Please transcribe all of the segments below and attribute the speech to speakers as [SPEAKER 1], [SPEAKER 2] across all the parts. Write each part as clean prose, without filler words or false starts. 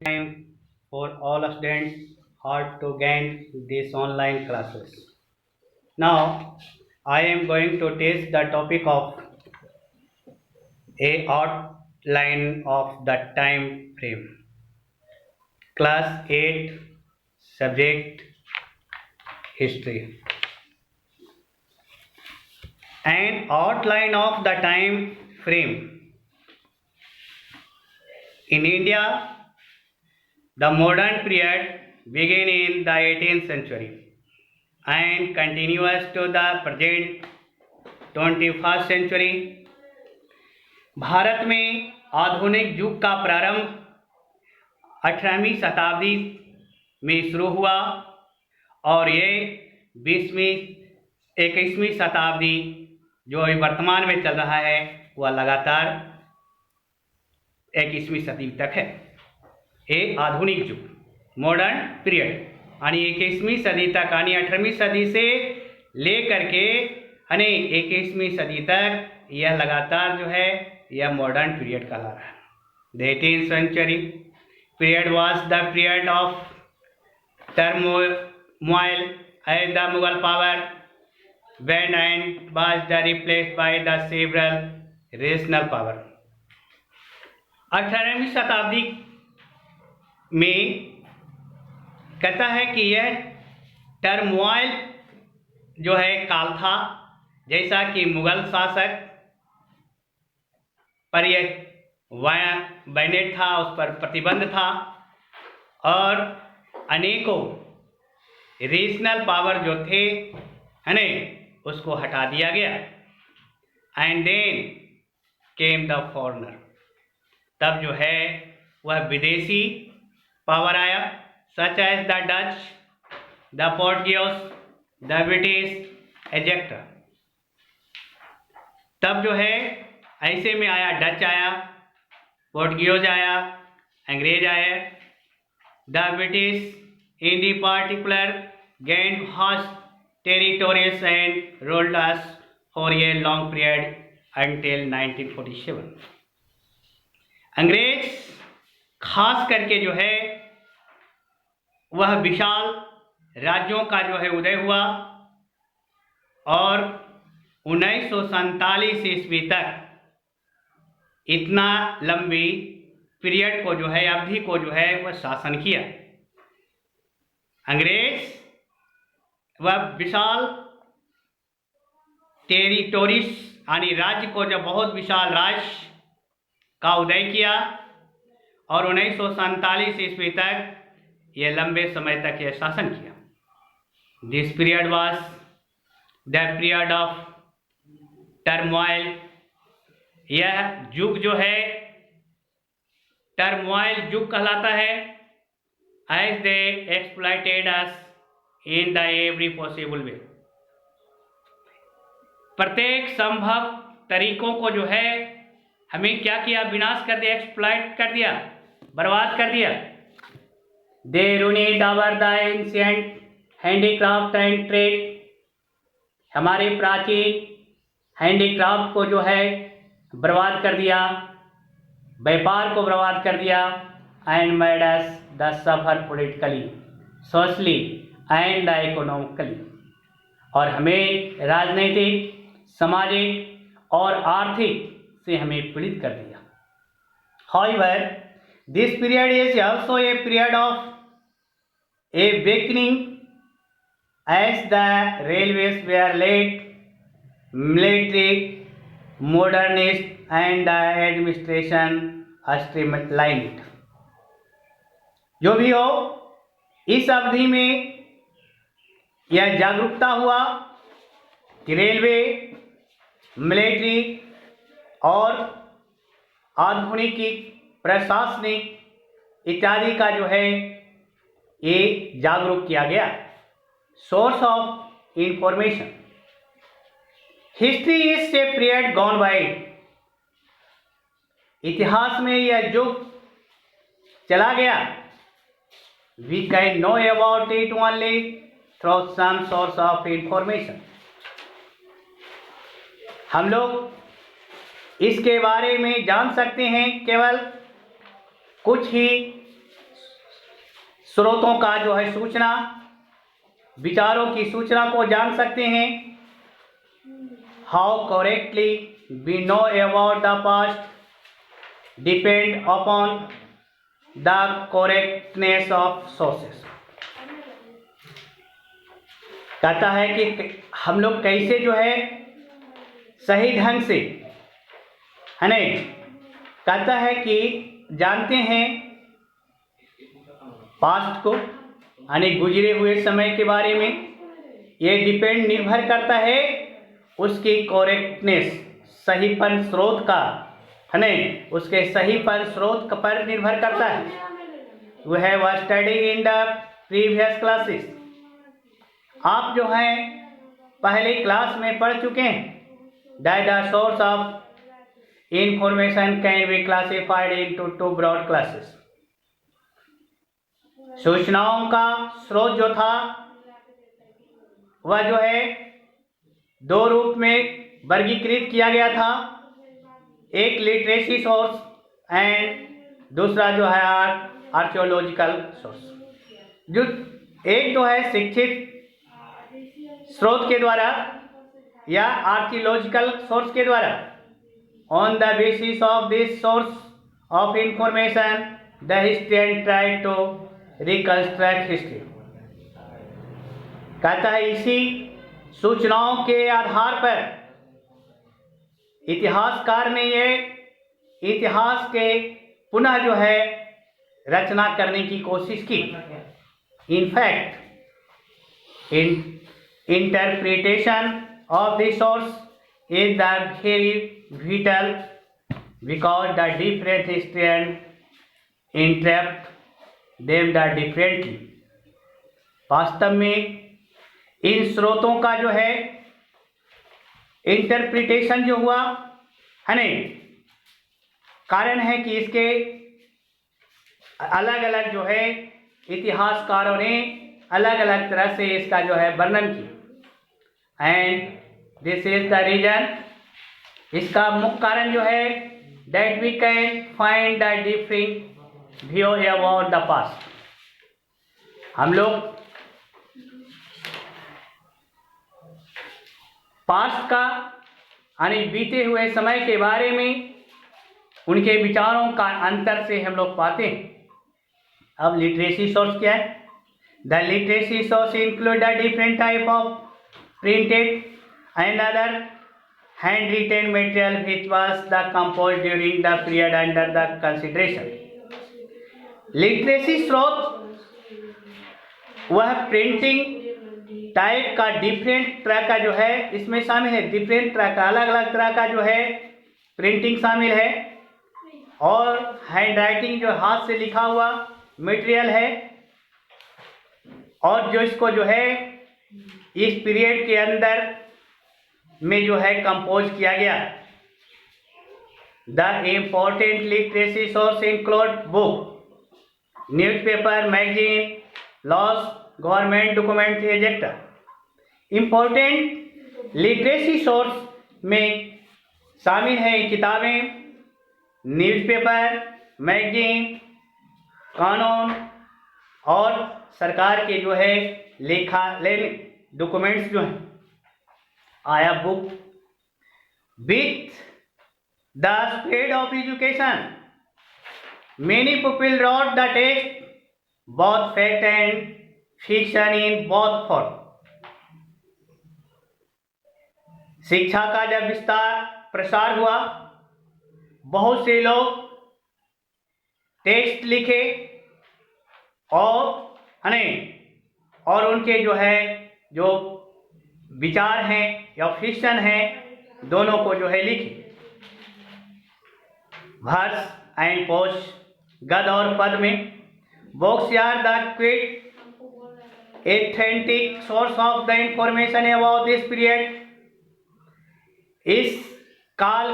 [SPEAKER 1] time for all students hard to gain these online classes. Now, I am going to teach the topic of a outline of the time frame. Class 8 subject history. An outline of the time frame. In India, the modern period began in the 18th century and continues to the present 21st century. Bharat में आधुनिक युग का प्रारंभ 18वीं शताब्दी में शुरू हुआ और ये 20वीं 21वीं शताब्दी जो अभी वर्तमान में चल रहा है वह लगातार 21वीं सदी तक है। ये आधुनिक युग मॉडर्न पीरियड यानी 21वीं सदी तक यानी 18वीं सदी से लेकर के यानी 21वीं सदी तक यह लगातार जो है यह मॉडर्न पीरियड कहला रहा है। The 18th century period was the period of turmoil as the Mughal power waned and was replaced by the several regional power। 18वीं शताब्दी में कहता है कि यह टर्मोइल जो है काल था, जैसा कि मुगल शासक पर यह बैनेट था, उस पर प्रतिबंध था और अनेकों रीजनल पावर जो थे है न उसको हटा दिया गया। And then came the foreigner, तब जो है वह विदेशी पावर आया, such as the Dutch, the Portuguese, the British etcetera. तब जो है ऐसे में आया, डच आया, पोर्टुगीज आया, अंग्रेज आया। The British in the particular gained vast territories and ruled us for a long period until 1947। अंग्रेज खास करके जो है वह विशाल राज्यों का जो है उदय हुआ और 1947 ईस्वी तक इतना लंबी पीरियड को जो है अवधि को जो है वह शासन किया। अंग्रेज वह विशाल टेरिटोरीज यानी राज्य को जब बहुत विशाल राज्य का उदय किया और 1947 ईस्वी तक यह लंबे समय तक यह शासन किया। This period was the period of turmoil. यह युग जो है टर्मोइल युग कहलाता है। As they exploited us in the every possible way, प्रत्येक संभव तरीकों को जो है हमें क्या किया, विनाश कर दिया, एक्सप्लॉइट कर दिया, बर्बाद कर दिया। They ruined our the ancient handicraft and trade, हमारे प्राचीन हैंडीक्राफ्ट को जो है बर्बाद कर दिया, व्यापार को बर्बाद कर दिया। And made us the suffer politically, socially and economically, और हमें राजनीतिक, सामाजिक और आर्थिक से हमें पीड़ित कर दिया। However this period is also a period of awakening as the railways were laid, military modernised and the administration streamlined. जो भी हो, इस अवधि में यह जागरूकता हुआ कि रेलवे, मिलिट्री और आधुनिक प्रशासनिक इत्यादि का जो है ये जागरूक किया गया। Source of information, history is a period gone by. इतिहास में यह युग चला गया। We can know about it only through some source of information। हम लोग इसके बारे में जान सकते हैं केवल कुछ ही स्रोतों का जो है सूचना, विचारों की सूचना को जान सकते हैं। How correctly we know about the past depend upon the correctness of sources. कहता है कि हम लोग कैसे जो है सही ढंग से, है नहीं, कहता है कि जानते हैं पास्ट को, यानी गुजरे हुए समय के बारे में। ये डिपेंड, निर्भर करता है उसकी करेक्टनेस, सहीपन स्रोत का, है नहीं, उसके सहीपन स्रोत पर निर्भर करता है। We have study in the previous classes. आप जो हैं पहले क्लास में पढ़ चुके हैं। The source of information can be classified into two broad classes. सूचनाओं का स्रोत जो था वह जो है दो रूप में वर्गीकृत किया गया था। एक लिटरेसी सोर्स एंड दूसरा जो है आर्कियोलॉजिकल सोर्स। जो एक जो है शिक्षित स्रोत के द्वारा या आर्कियोलॉजिकल सोर्स के द्वारा। On the basis of this source of information the historian try to reconstruct history. कहता है इसी सूचनाओं के आधार पर इतिहासकार ने ये इतिहास के पुनः जो है रचना करने की कोशिश की। In fact interpretation of the source is the very vital because the different historians interpret them the differently। वास्तव में इन स्रोतों का जो है इंटरप्रिटेशन जो हुआ, है नहीं, कारण है कि इसके अलग अलग जो है इतिहासकारों ने अलग अलग तरह से इसका जो है वर्णन किया। And this is the reason, इसका मुख्य कारण जो है that we can find the differing view about the past. हम लोग पास्ट का यानी बीते हुए समय के बारे में उनके विचारों का अंतर से हम लोग पाते हैं। अब लिटरेसी सोर्स क्या है? The literacy source include the different type of printed and other handwritten material which was the composed during the period under the consideration। Literacy स्रोत वह प्रिंटिंग टाइप का डिफरेंट तरह का जो है इसमें शामिल है। डिफरेंट तरह का, अलग अलग तरह का जो है प्रिंटिंग शामिल है, और हैंड राइटिंग जो हाथ से लिखा हुआ मटेरियल है, और जो इसको जो है इस पीरियड के अंदर में जो है कंपोज किया गया। The important literacy source include book, newspaper, magazine, laws, government document एजेक्टा। इम्पोर्टेंट लिटरेसी सोर्स में शामिल है किताबें, न्यूज़पेपर, मैगजीन, कानून और सरकार के जो है डॉक्यूमेंट्स जो हैं। आया book with the spread of education many people wrote the text both fact and fiction in both form. शिक्षा का जब विस्तार प्रसार हुआ, बहुत से लोग टेक्स्ट लिखे और उनके जो है जो विचार हैं या फिक्शन हैं, दोनों को जो है लिखे। वर्स एंड पोज, गद और पद में। Books are the quick authentic source of the information about this period. इस काल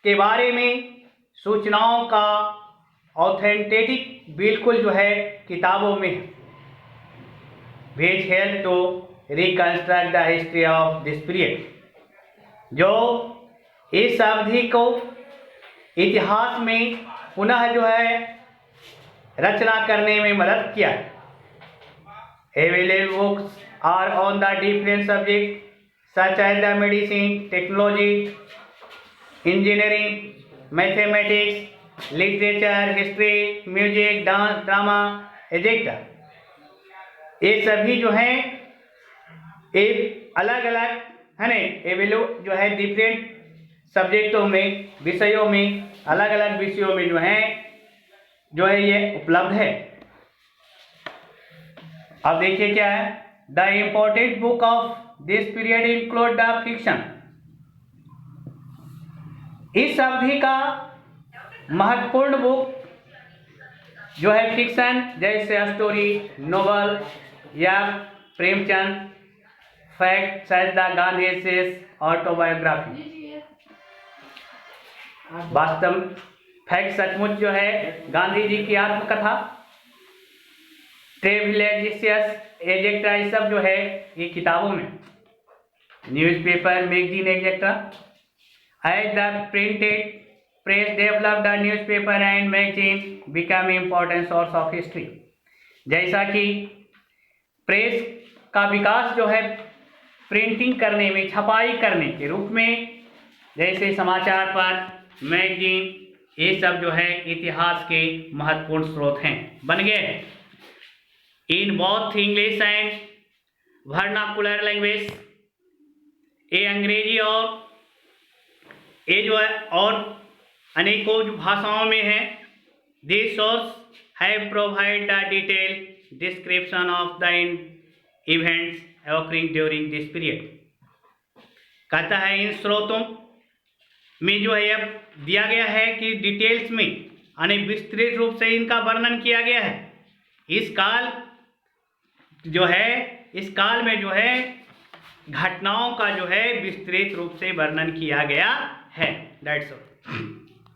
[SPEAKER 1] के बारे में सूचनाओं का ऑथेंटिक बिल्कुल जो है किताबों में है। which help to reconstruct the history of this period, जो इस अवधि को इतिहास में पुनः जो है रचना करने में मदद किया। Available books are on the different subject such as the medicine, technology, engineering, mathematics, literature, history, music, dance, drama एजेक्टा। ये सभी जो हैं एक अलग अलग है ना अवेलेबल जो है डिफरेंट सब्जेक्टों में, विषयों में, अलग अलग विषयों में जो है ये उपलब्ध है। अब देखिए क्या है, the important book of this period include the fiction. इस अवधि का महत्वपूर्ण बुक जो है फिक्शन, जैसे स्टोरी, नोवेल या प्रेमचंद, फैक्ट सच द गांधी एसेस, ऑटोबायोग्राफी। वास्तव फैक्ट सचमुच जो है गांधी जी की आत्मकथा, ट्रेवलेजियस एजेक्ट्रा, ये सब जो है ये किताबों में, newspaper, magazine etcetera. As the printed press develop the newspaper and magazine become important source of history. जैसा कि प्रेस का विकास जो है प्रिंटिंग करने में, छपाई करने के रूप में, जैसे समाचार पत्र, मैगजीन, ये सब जो है इतिहास के महत्वपूर्ण स्रोत हैं, बन गए हैं। In both English and vernacular language, ये अंग्रेजी और ये जो है और अनेकों जो भाषाओं में है। This source have provide the detail description of the events occurring during this period. कहता है इन स्रोतों में जो है अब दिया गया है कि डिटेल्स में यानी विस्तृत रूप से इनका वर्णन किया गया है। इस काल में जो है घटनाओं का जो है विस्तृत रूप से वर्णन किया गया है। That's all.